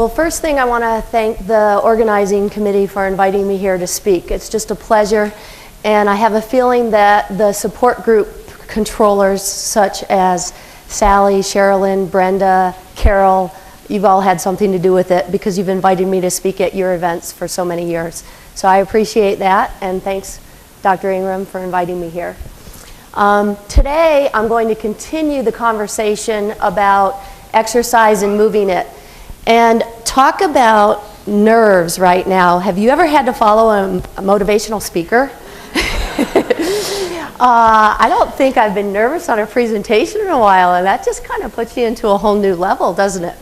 Well, first thing I want to thank the organizing committee for inviting me here to speak. It's just a pleasure, and I have a feeling that the support group controllers such as Sally, Sherilyn, Brenda, Carol, you've all had something to do with it because you've invited me to speak at your events for so many years. So I appreciate that, and thanks, Dr. Ingram, for inviting me here. Today, I'm going to continue the conversation about exercise and moving it, and talk about nerves right now. Have you ever had to follow a motivational speaker? I don't think I've been nervous on a presentation in a while, and that just kind of puts you into a whole new level, doesn't it?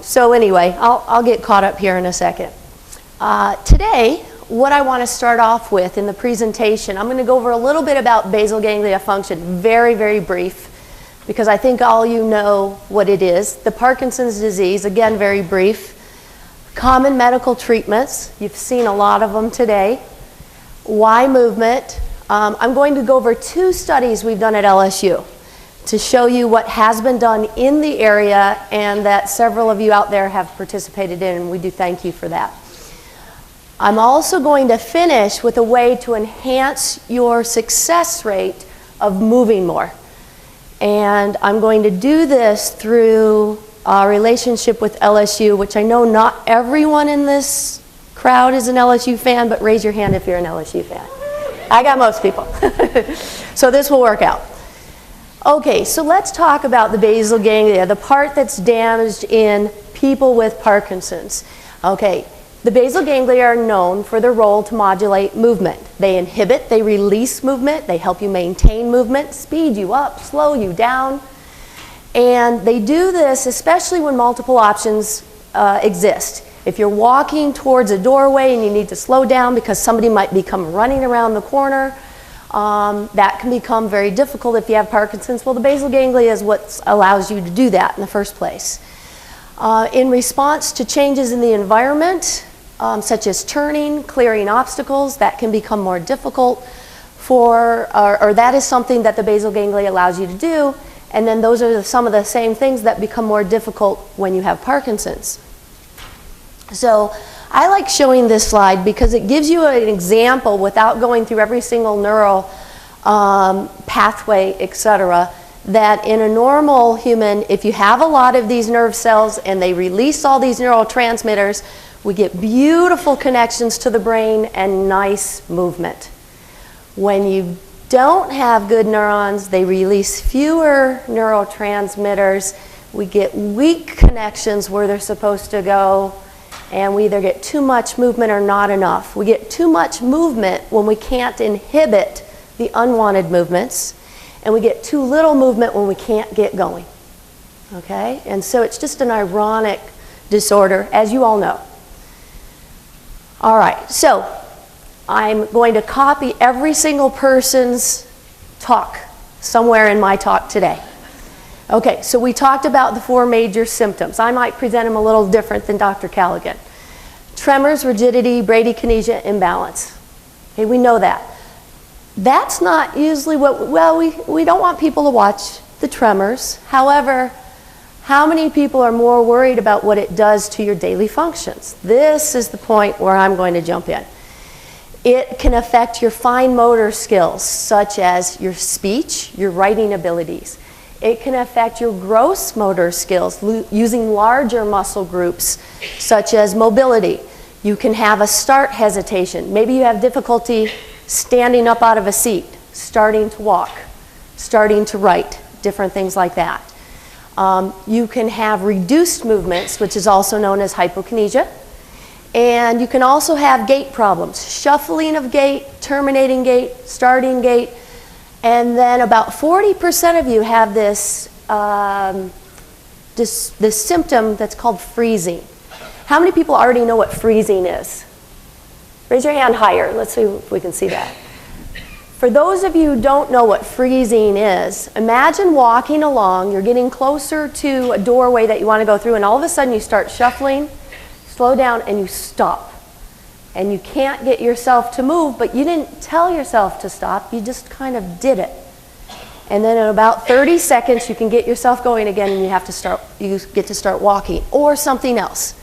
So anyway, I'll get caught up here in a second. Today, what I want to start off with in the presentation, I'm going to go over a little bit about basal ganglia function, very, very brief, because I think all you know what it is. The Parkinson's disease, again, very brief. Common medical treatments, you've seen a lot of them today. Why movement? I'm going to go over 2 studies we've done at LSU to show you what has been done in the area and that several of you out there have participated in, and we do thank you for that. I'm also going to finish with a way to enhance your success rate of moving more. And I'm going to do this through a relationship with LSU, which I know not everyone in this crowd is an LSU fan, but raise your hand if you're an LSU fan. I got most people. So this will work out. Okay, so let's talk about the basal ganglia, the part that's damaged in people with Parkinson's. Okay, the basal ganglia are known for their role to modulate movement. They inhibit, they release movement, they help you maintain movement, speed you up, slow you down. And they do this especially when multiple options exist. If you're walking towards a doorway and you need to slow down because somebody might become running around the corner, that can become very difficult if you have Parkinson's. Well, the basal ganglia is what allows you to do that in the first place. In response to changes in the environment, such as turning, clearing obstacles, that can become more difficult or that is something that the basal ganglia allows you to do. And then those are some of the same things that become more difficult when you have Parkinson's. So I like showing this slide because it gives you an example without going through every single neural pathway, etc., that in a normal human, if you have a lot of these nerve cells and they release all these neurotransmitters, we get beautiful connections to the brain and nice movement. When you don't have good neurons, they release fewer neurotransmitters. We get weak connections where they're supposed to go, and we either get too much movement or not enough. We get too much movement when we can't inhibit the unwanted movements, and we get too little movement when we can't get going. Okay? And so it's just an ironic disorder, as you all know. All right, so I'm going to copy every single person's talk somewhere in my talk today. Okay, so we talked about the 4 major symptoms. I might present them a little different than Dr. Callaghan. Tremors, rigidity, bradykinesia, imbalance. Okay, we know that. That's not usually what, well, we don't want people to watch the tremors. However, how many people are more worried about what it does to your daily functions? This is the point where I'm going to jump in. It can affect your fine motor skills, such as your speech, your writing abilities. It can affect your gross motor skills using larger muscle groups, such as mobility. You can have a start hesitation. Maybe you have difficulty standing up out of a seat, starting to walk, starting to write, different things like that. You can have reduced movements, which is also known as hypokinesia. And you can also have gait problems, shuffling of gait, terminating gait, starting gait. And then about 40% of you have this symptom that's called freezing. How many people already know what freezing is? Raise your hand higher. Let's see if we can see that. For those of you who don't know what freezing is, imagine walking along, you're getting closer to a doorway that you want to go through, and all of a sudden you start shuffling, slow down, and you stop. And you can't get yourself to move, but you didn't tell yourself to stop, you just kind of did it. And then in about 30 seconds, you can get yourself going again, and you get to start walking or something else.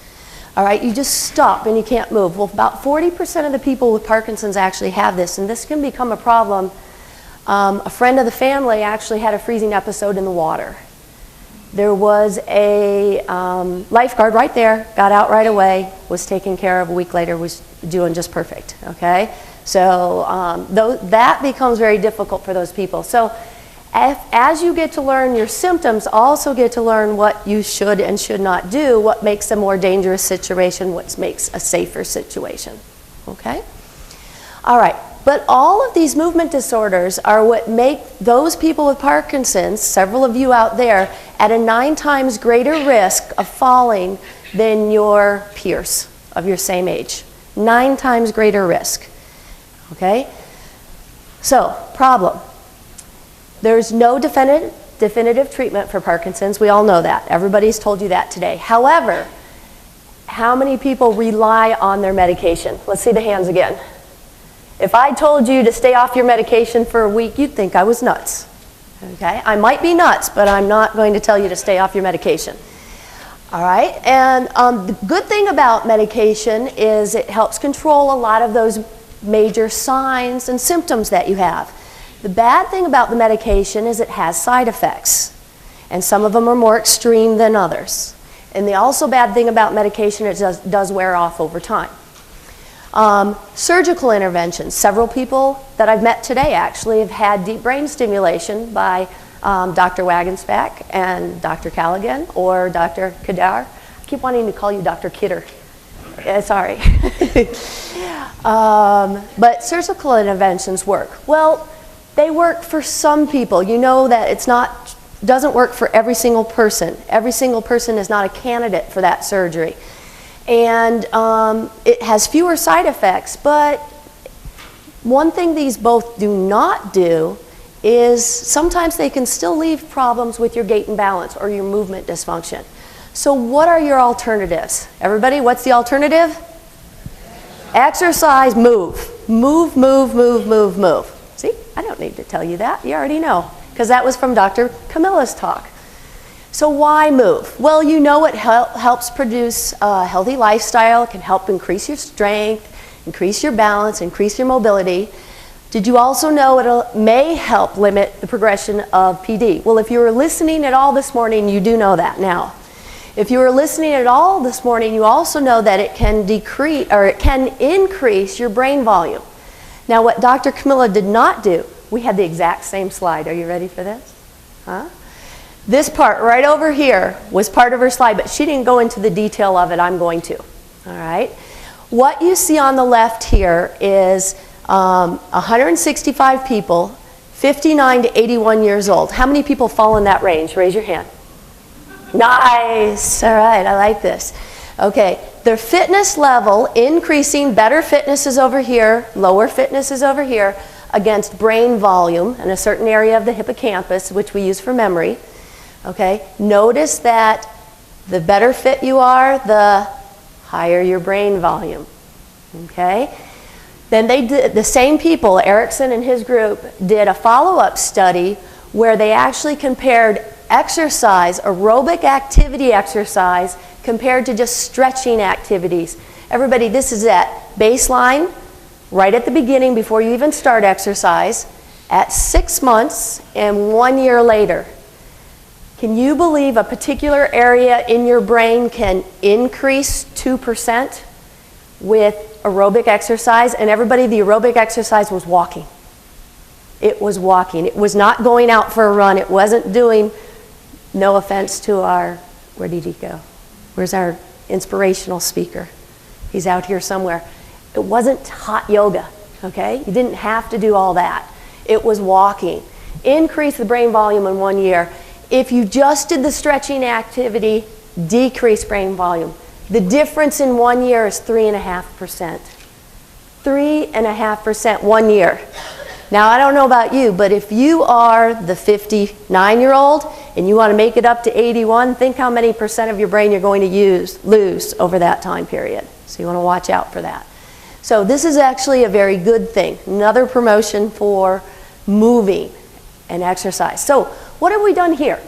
All right, you just stop and you can't move. Well, about 40% of the people with Parkinson's actually have this, and this can become a problem. A friend of the family actually had a freezing episode in the water. There was a lifeguard right there, got out right away, was taken care of. A week later, was doing just perfect, okay? So that becomes very difficult for those people. So as you get to learn your symptoms, also get to learn what you should and should not do, what makes a more dangerous situation, what makes a safer situation, okay? All right, but all of these movement disorders are what make those people with Parkinson's, several of you out there, at a 9 times greater risk of falling than your peers of your same age. 9 times greater risk, okay? So, problem. There's no definitive treatment for Parkinson's. We all know that. Everybody's told you that today. However, how many people rely on their medication? Let's see the hands again. If I told you to stay off your medication for a week, you'd think I was nuts. Okay? I might be nuts, but I'm not going to tell you to stay off your medication. All right? And the good thing about medication is it helps control a lot of those major signs and symptoms that you have. The bad thing about the medication is it has side effects, and some of them are more extreme than others. And the also bad thing about medication, it does wear off over time. Surgical interventions. Several people that I've met today actually have had deep brain stimulation by Dr. Wagensback and Dr. Callaghan or Dr. Kedar. I keep wanting to call you Dr. Kidder. Sorry. But surgical interventions work. Well, they work for some people. You know that doesn't work for every single person. Every single person is not a candidate for that surgery. And it has fewer side effects, but one thing these both do not do is sometimes they can still leave problems with your gait and balance or your movement dysfunction. So what are your alternatives? Everybody, what's the alternative? Exercise, move. Move, move, move, move, move. See, I don't need to tell you that. You already know, because that was from Dr. Camilla's talk. So why move? Well, you know it helps produce a healthy lifestyle. It can help increase your strength, increase your balance, increase your mobility. Did you also know it may help limit the progression of PD? Well, if you were listening at all this morning, you do know that now. If you were listening at all this morning, you also know that it can decrease, or it can increase your brain volume. Now, what Dr. Camilla did not do, we had the exact same slide. Are you ready for this? Huh? This part right over here was part of her slide, but she didn't go into the detail of it. I'm going to. All right? What you see on the left here is 165 people, 59 to 81 years old. How many people fall in that range? Raise your hand. Nice. All right, I like this. Okay, their fitness level increasing, better fitness is over here, lower fitness is over here, against brain volume in a certain area of the hippocampus, which we use for memory. Okay, notice that the better fit you are, the higher your brain volume. Okay, then they did, the same people, Erickson and his group, did a follow-up study where they actually compared exercise, aerobic activity exercise, compared to just stretching activities. Everybody, this is at baseline, right at the beginning before you even start exercise, at 6 months and 1 year later. Can you believe a particular area in your brain can increase 2% with aerobic exercise? And everybody, the aerobic exercise was walking. It was walking. It was not going out for a run. It wasn't doing, no offense to our, where did he go? Where's our inspirational speaker? He's out here somewhere. It wasn't hot yoga, okay? You didn't have to do all that. It was walking. Increase the brain volume in 1 year. If you just did the stretching activity, decrease brain volume. The difference in 1 year is 3.5%. 3.5% 1 year. Now, I don't know about you, but if you are the 59-year-old and you want to make it up to 81, think how many percent of your brain you're going to lose over that time period. So you want to watch out for that. So this is actually a very good thing. Another promotion for moving. and exercise. So what have we done here?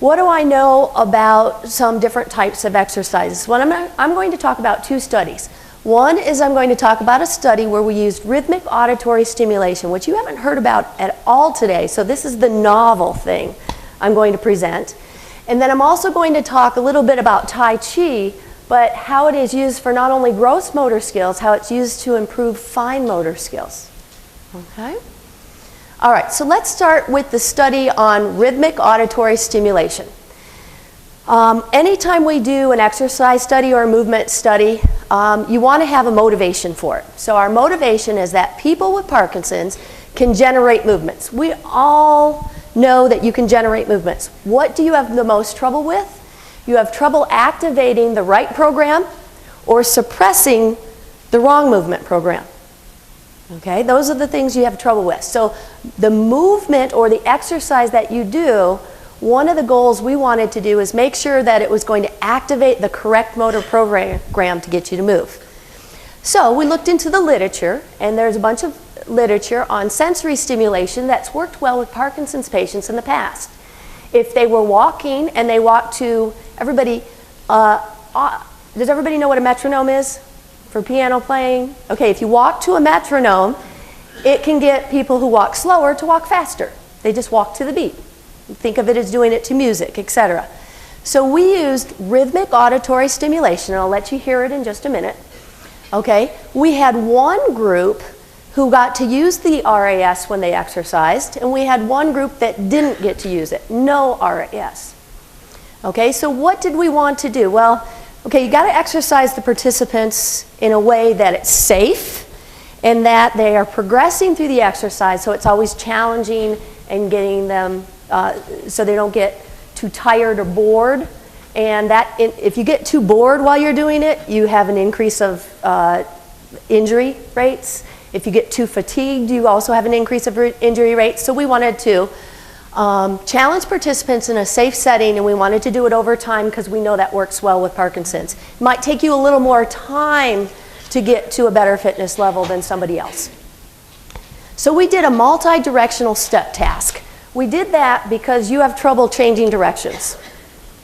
What do I know about some different types of exercises? Well, I'm going to talk about two studies. One is I'm going to talk about a study where we used rhythmic auditory stimulation, which you haven't heard about at all today. So this is the novel thing I'm going to present. And then I'm also going to talk a little bit about Tai Chi, but how it is used for not only gross motor skills, how it's used to improve fine motor skills. Okay? All right, so let's start with the study on rhythmic auditory stimulation. Anytime we do an exercise study or a movement study, you want to have a motivation for it. So our motivation is that people with Parkinson's can generate movements. We all know that you can generate movements. What do you have the most trouble with? You have trouble activating the right program or suppressing the wrong movement program. Okay, those are the things you have trouble with. So the movement or the exercise that you do, one of the goals we wanted to do is make sure that it was going to activate the correct motor program to get you to move. So we looked into the literature, and there's a bunch of literature on sensory stimulation that's worked well with Parkinson's patients in the past. If they were walking and they walked to, does everybody know what a metronome is for piano playing? Okay, if you walk to a metronome, it can get people who walk slower to walk faster. They just walk to the beat. Think of it as doing it to music, etc. So we used rhythmic auditory stimulation, and I'll let you hear it in just a minute. Okay, we had one group who got to use the RAS when they exercised, and we had one group that didn't get to use it, no RAS. Okay, so what did we want to do? Well, okay, you got to exercise the participants in a way that it's safe and that they are progressing through the exercise, so it's always challenging and getting them so they don't get too tired or bored. And that if you get too bored while you're doing it, you have an increase of injury rates. If you get too fatigued, you also have an increase of injury rates. So we wanted to challenge participants in a safe setting, and we wanted to do it over time because we know that works well with Parkinson's. It might take you a little more time to get to a better fitness level than somebody else. So we did a multi-directional step task. We did that because you have trouble changing directions.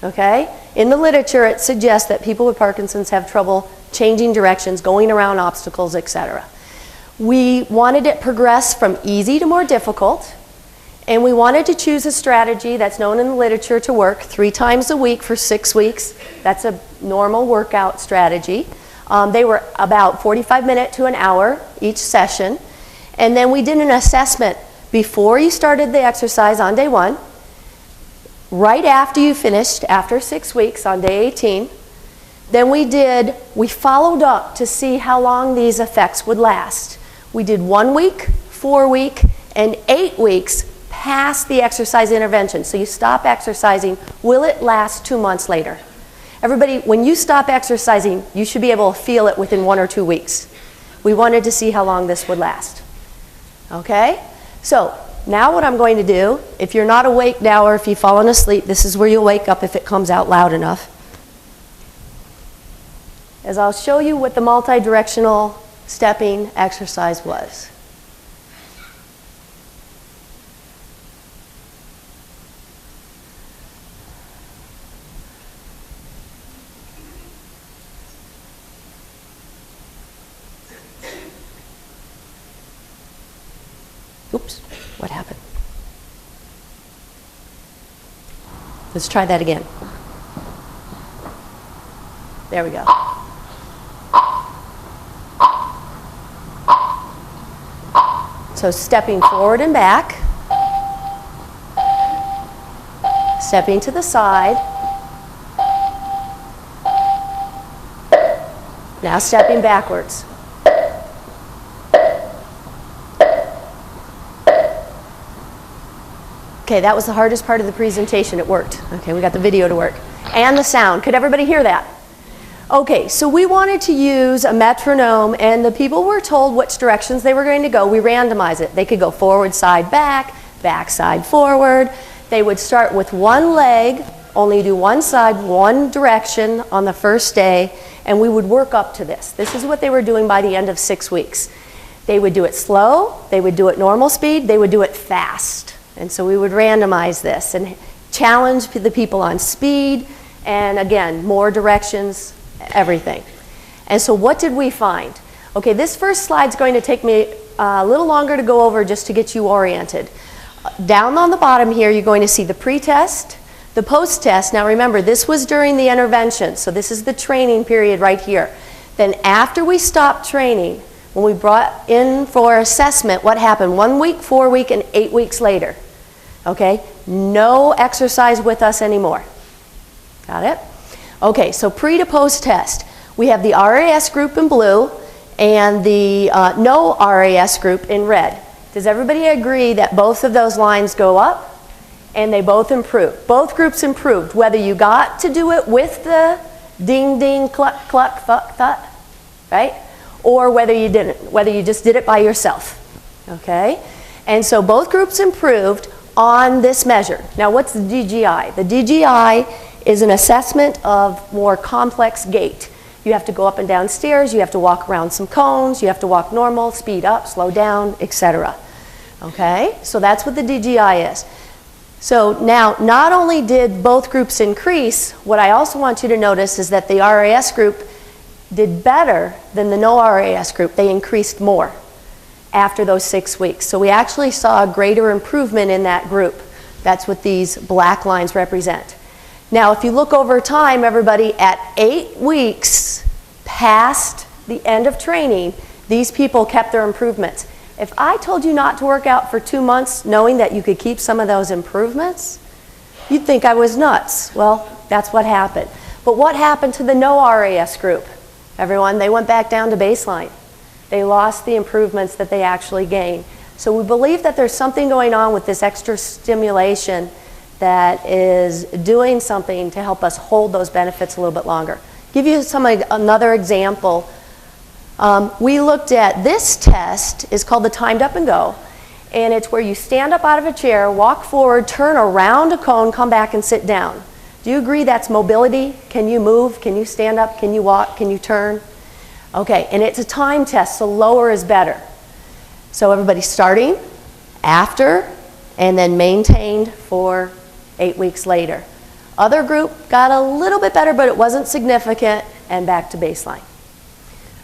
Okay? In the literature, it suggests that people with Parkinson's have trouble changing directions, going around obstacles, etc. We wanted it progress from easy to more difficult, and we wanted to choose a strategy that's known in the literature to work 3 times a week for 6 weeks. That's a normal workout strategy. They were about 45 minutes to an hour each session. And then we did an assessment before you started the exercise on day 1, right after you finished, after 6 weeks on day 18. Then we followed up to see how long these effects would last. We did 1 week, 4 week, and 8 weeks past the exercise intervention. So you stop exercising, will it last 2 months later? Everybody, when you stop exercising, you should be able to feel it within 1 or 2 weeks. We wanted to see how long this would last. Okay? So now what I'm going to do, if you're not awake now or if you've fallen asleep, this is where you'll wake up if it comes out loud enough, is I'll show you what the multi-directional stepping exercise was. Oops, what happened? Let's try that again. There we go. So stepping forward and back, stepping to the side, now stepping backwards. Okay, that was the hardest part of the presentation. It worked. Okay, we got the video to work. And the sound. Could everybody hear that? Okay, so we wanted to use a metronome, and the people were told which directions they were going to go. We randomized it. They could go forward, side, back, side, forward. They would start with one leg, only do one side, one direction on the first day, and we would work up to this. This is what they were doing by the end of 6 weeks. They would do it slow, they would do it normal speed, they would do it fast. And so we would randomize this and challenge the people on speed, and again, more directions, everything. And so what did we find? Okay, this first slide's going to take me a little longer to go over just to get you oriented. Down on the bottom here, you're going to see the pre-test, the post-test. Now remember, this was during the intervention, so this is the training period right here. Then after we stopped training, when we brought in for assessment, what happened? 1 week, 4 week, and 8 weeks later. Okay, no exercise with us anymore. Got it? Okay, so pre to post test. We have the RAS group in blue and the no RAS group in red. Does everybody agree that both of those lines go up and they both improve? Both groups improved, whether you got to do it with the ding, ding, cluck, cluck, thut, thut, right? Or whether you didn't, whether you just did it by yourself, okay? And so both groups improved on this measure. Now what's the DGI? The DGI is an assessment of more complex gait. You have to go up and down stairs, you have to walk around some cones, you have to walk normal, speed up, slow down, etc. Okay, so that's what the DGI is. So now, not only did both groups increase, what I also want you to notice is that the RAS group did better than the no RAS group. They increased more after those 6 weeks. So we actually saw a greater improvement in that group. That's what these black lines represent. Now, if you look over time, everybody, at 8 weeks past the end of training, these people kept their improvements. If I told you not to work out for 2 months, knowing that you could keep some of those improvements, you'd think I was nuts. Well, that's what happened. But what happened to the no RAS group? Everyone, they went back down to baseline. They lost the improvements that they actually gained. So we believe that there's something going on with this extra stimulation that is doing something to help us hold those benefits a little bit longer. Give you another example. We looked at this test, is called the timed up and go, and it's where you stand up out of a chair, walk forward, turn around a cone, come back and sit down. Do you agree that's mobility? Can you move? Can you stand up? Can you walk? Can you turn? Okay, and it's a time test, so lower is better. So everybody starting, after, and then maintained for 8 weeks later. Other group got a little bit better, but it wasn't significant, and back to baseline.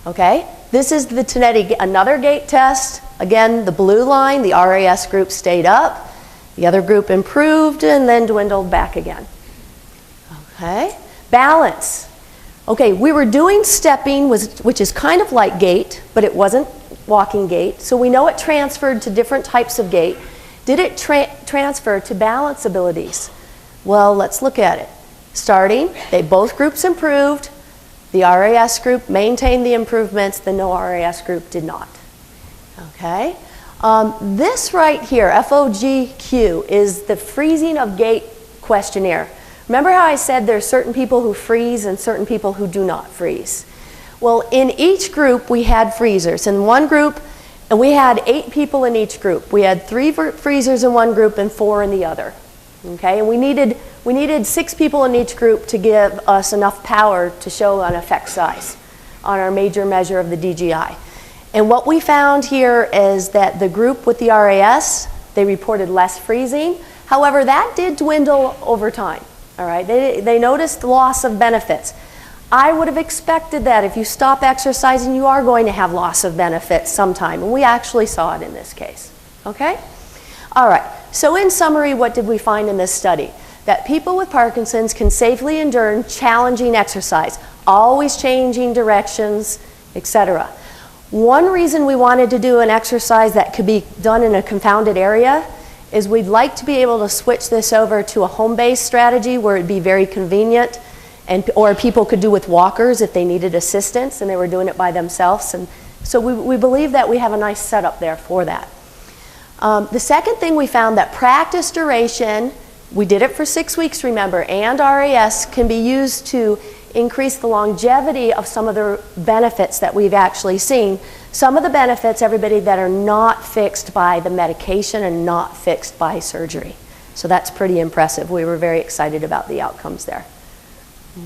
Okay, this is the Tonetti, another gait test. Again, the blue line, the RAS group stayed up, the other group improved and then dwindled back again. Okay, balance. Okay, we were doing stepping, which is kind of like gait, but it wasn't walking gait, so we know it transferred to different types of gait. Did it transfer to balance abilities? Well, let's look at it. Starting, both groups improved. The RAS group maintained the improvements. The no RAS group did not. Okay? This right here, FOGQ, is the freezing of gait questionnaire. Remember how I said there's certain people who freeze and certain people who do not freeze? Well, in each group we had freezers. In one group, and we had 8 people in each group. We had 3 freezers in one group and 4 in the other. Okay, and we needed 6 people in each group to give us enough power to show an effect size on our major measure of the DGI. And what we found here is that the group with the RAS, they reported less freezing. However, that did dwindle over time. All right, they noticed loss of benefits. I would have expected that if you stop exercising, you are going to have loss of benefits sometime, and we actually saw it in this case. Okay? All right, so in summary, what did we find in this study? That people with Parkinson's can safely endure challenging exercise, always changing directions, etc. One reason we wanted to do an exercise that could be done in a confounded area is we'd like to be able to switch this over to a home-based strategy where it'd be very convenient, or people could do with walkers if they needed assistance and they were doing it by themselves. And so we believe that we have a nice setup there for that. The second thing we found, that practice duration, we did it for 6 weeks, remember, and RAS can be used to increase the longevity of some of the benefits that we've actually seen. Some of the benefits, everybody, that are not fixed by the medication and not fixed by surgery. So that's pretty impressive. We were very excited about the outcomes there.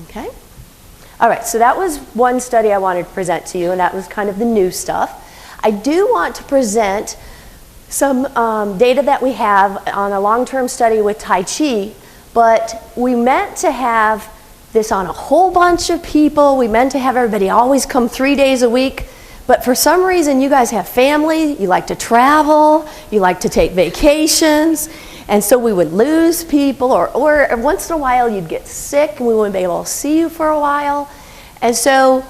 Okay. All right, so that was one study I wanted to present to you, and that was kind of the new stuff. I do want to present some data that we have on a long-term study with Tai Chi, but we meant to have this on a whole bunch of people. We meant to have everybody always come 3 days a week, but for some reason you guys have family, you like to travel, you like to take vacations, and so we would lose people, or once in a while you'd get sick and we wouldn't be able to see you for a while. And so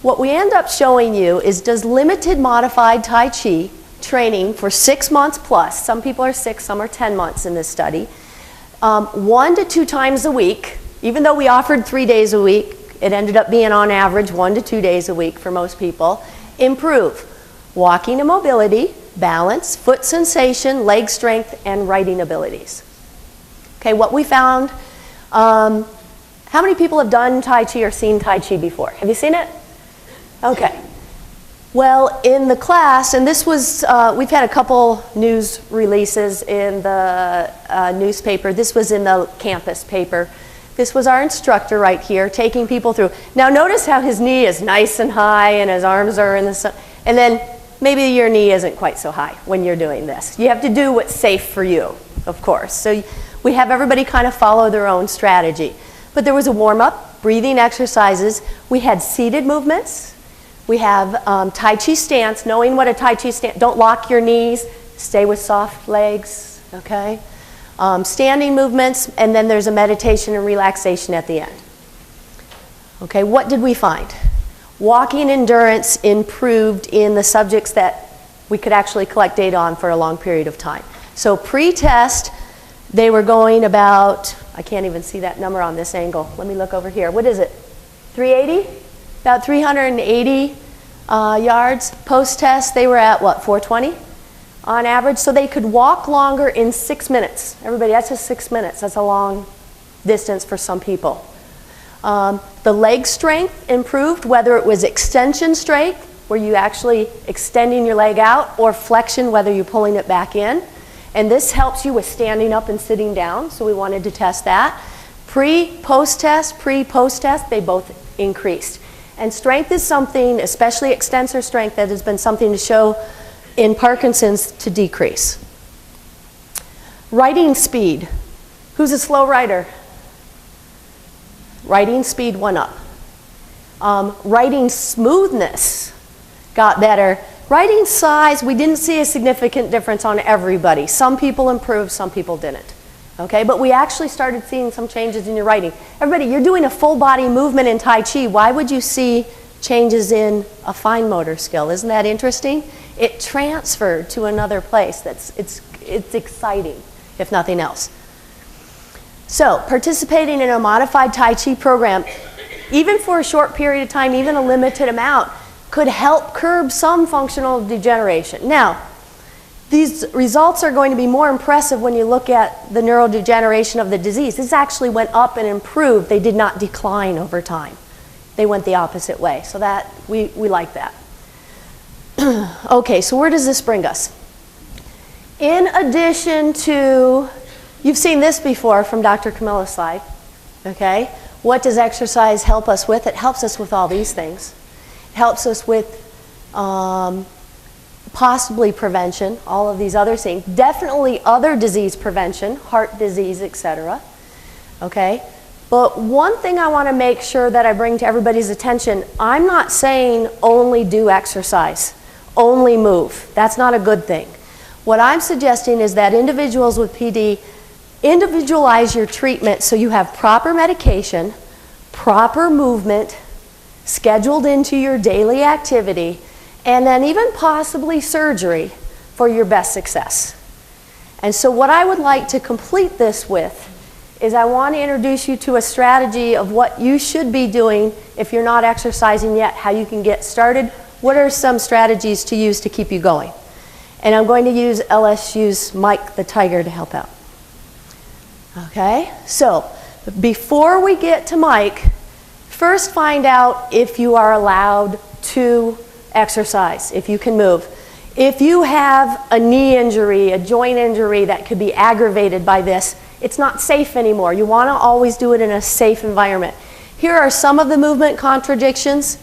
what we end up showing you is, does limited modified Tai Chi training for 6 months plus, some people are 6, some are 10 months in this study, 1 to 2 times a week, even though we offered 3 days a week, it ended up being on average 1 to 2 days a week for most people, improve walking and mobility, balance, foot sensation, leg strength, and writing abilities. Okay, what we found, how many people have done Tai Chi or seen Tai Chi before? Have you seen it? Okay. Well, in the class, and this was, we've had a couple news releases in the newspaper. This was in the campus paper. This was our instructor right here taking people through. Now notice how his knee is nice and high and his arms are in the sun. And then maybe your knee isn't quite so high when you're doing this. You have to do what's safe for you, of course. So we have everybody kind of follow their own strategy. But there was a warm-up, breathing exercises. We had seated movements. We have Tai Chi stance, knowing what a Tai Chi stance, don't lock your knees, stay with soft legs, okay? Standing movements, and then there's a meditation and relaxation at the end. Okay, what did we find? Walking endurance improved in the subjects that we could actually collect data on for a long period of time. So pre-test, they were going about, I can't even see that number on this angle. Let me look over here. What is it? 380? About 380 yards. Post-test, they were at what, 420 on average? So they could walk longer in 6 minutes. Everybody, that's just 6 minutes. That's a long distance for some people. The leg strength improved, whether it was extension strength, where you actually extending your leg out, or flexion, whether you're pulling it back in. And this helps you with standing up and sitting down, so we wanted to test that. Pre-post-test, they both increased. And strength is something, especially extensor strength, that has been something to show in Parkinson's to decrease. Writing speed. Who's a slow writer? Writing speed went up. Writing smoothness got better. Writing size, we didn't see a significant difference on everybody. Some people improved, some people didn't. Okay, but we actually started seeing some changes in your writing. Everybody, you're doing a full body movement in Tai Chi. Why would you see changes in a fine motor skill? Isn't that interesting? It transferred to another place. It's exciting, if nothing else. So, participating in a modified Tai Chi program, even for a short period of time, even a limited amount, could help curb some functional degeneration. Now, these results are going to be more impressive when you look at the neurodegeneration of the disease. This actually went up and improved. They did not decline over time. They went the opposite way. So that we like that. Okay, so where does this bring us? In addition to, you've seen this before from Dr. Camilla's slide, okay? What does exercise help us with? It helps us with all these things. It helps us with possibly prevention, all of these other things. Definitely other disease prevention, heart disease, etc. Okay? But one thing I want to make sure that I bring to everybody's attention, I'm not saying only do exercise, only move. That's not a good thing. What I'm suggesting is that individuals with PD individualize your treatment so you have proper medication, proper movement, scheduled into your daily activity, and then even possibly surgery for your best success. And so what I would like to complete this with is I want to introduce you to a strategy of what you should be doing if you're not exercising yet, how you can get started. What are some strategies to use to keep you going? And I'm going to use LSU's Mike the Tiger to help out. Okay, so before we get to Mike, first find out if you are allowed to exercise, if you can move. If you have a knee injury, a joint injury that could be aggravated by this, it's not safe anymore. You want to always do it in a safe environment. Here are some of the movement contraindications,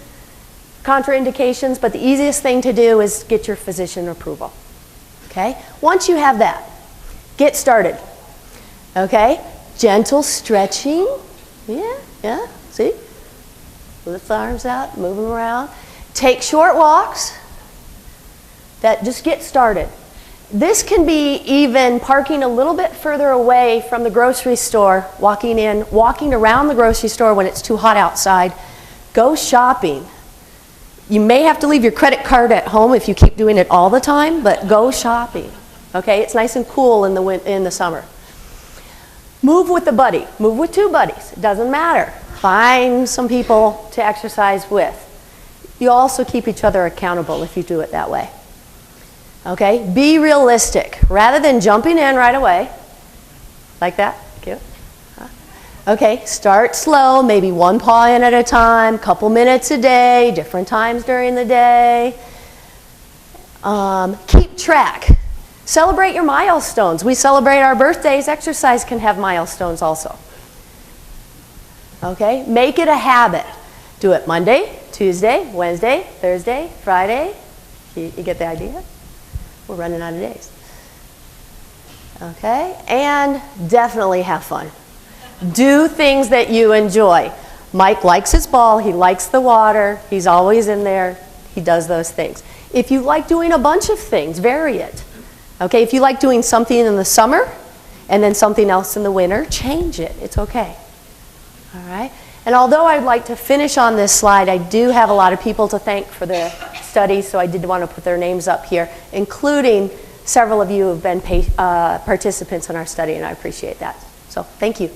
but the easiest thing to do is get your physician approval. Okay? Once you have that, get started. Okay? Gentle stretching. Yeah, see? Lift the arms out, move them around. Take short walks. That just get started. This can be even parking a little bit further away from the grocery store, walking around the grocery store when it's too hot outside. Go shopping. You may have to leave your credit card at home if you keep doing it all the time, but go shopping. Okay, it's nice and cool in the summer. Move with a buddy. Move with 2 buddies. It doesn't matter. Find some people to exercise with. You also keep each other accountable if you do it that way. Okay, be realistic. Rather than jumping in right away, like that, cute. Okay, start slow, maybe 1 paw in at a time, couple minutes a day, different times during the day. Keep track. Celebrate your milestones. We celebrate our birthdays. Exercise can have milestones also. Okay, make it a habit. Do it Monday, Tuesday, Wednesday, Thursday, Friday. You get the idea? We're running out of days. Okay, and definitely have fun. Do things that you enjoy. Mike likes his ball, he likes the water, he's always in there, he does those things. If you like doing a bunch of things, vary it. Okay, if you like doing something in the summer and then something else in the winter, change it, it's okay. All right, and although I'd like to finish on this slide, I do have a lot of people to thank for their studies, so I did want to put their names up here, including several of you who have been participants in our study, and I appreciate that. So thank you.